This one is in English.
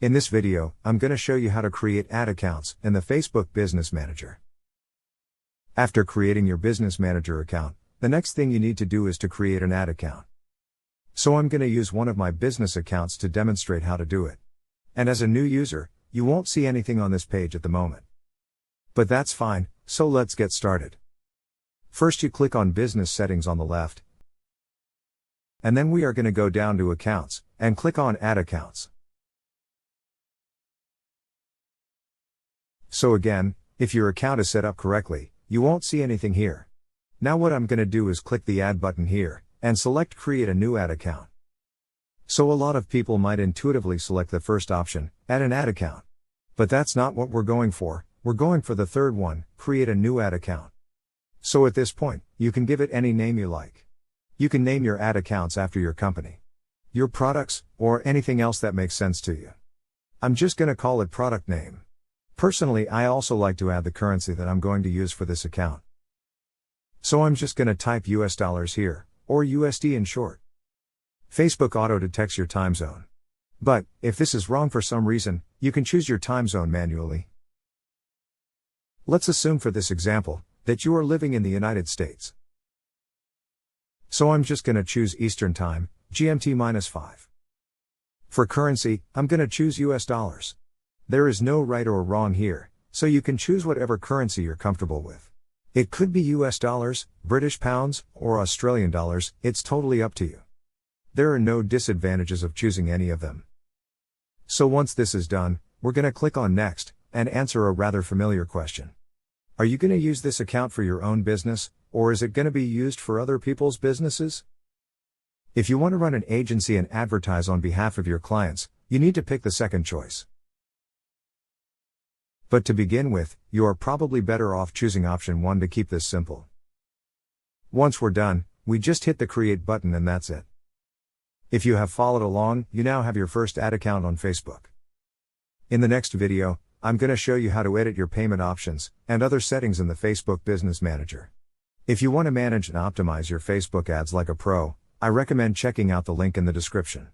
In this video, I'm going to show you how to create ad accounts in the Facebook Business Manager. After creating your Business Manager account, the next thing you need to do is to create an ad account. So I'm going to use one of my business accounts to demonstrate how to do it. And as a new user, you won't see anything on this page at the moment. But that's fine, so let's get started. First you click on Business Settings on the left. And then we are going to go down to Accounts, and click on Ad Accounts. So again, if your account is set up correctly, you won't see anything here. Now what I'm going to do is click the Add button here, and select Create a new ad account. So a lot of people might intuitively select the first option, Add an ad account. But that's not what we're going for, we're going for the third one, Create a new ad account. So at this point, you can give it any name you like. You can name your ad accounts after your company, your products, or anything else that makes sense to you. I'm just going to call it product name. Personally, I also like to add the currency that I'm going to use for this account. So I'm just going to type US dollars here, or USD in short. Facebook auto detects your time zone. But, if this is wrong for some reason, you can choose your time zone manually. Let's assume for this example, that you are living in the United States. So I'm just going to choose Eastern Time, GMT-5. For currency, I'm going to choose US dollars. There is no right or wrong here, so you can choose whatever currency you're comfortable with. It could be US dollars, British pounds, or Australian dollars, it's totally up to you. There are no disadvantages of choosing any of them. So once this is done, we're going to click on Next, and answer a rather familiar question. Are you going to use this account for your own business, or is it going to be used for other people's businesses? If you want to run an agency and advertise on behalf of your clients, you need to pick the second choice. But to begin with, you are probably better off choosing option 1 to keep this simple. Once we're done, we just hit the Create button and that's it. If you have followed along, you now have your first ad account on Facebook. In the next video, I'm going to show you how to edit your payment options and other settings in the Facebook Business Manager. If you want to manage and optimize your Facebook ads like a pro, I recommend checking out the link in the description.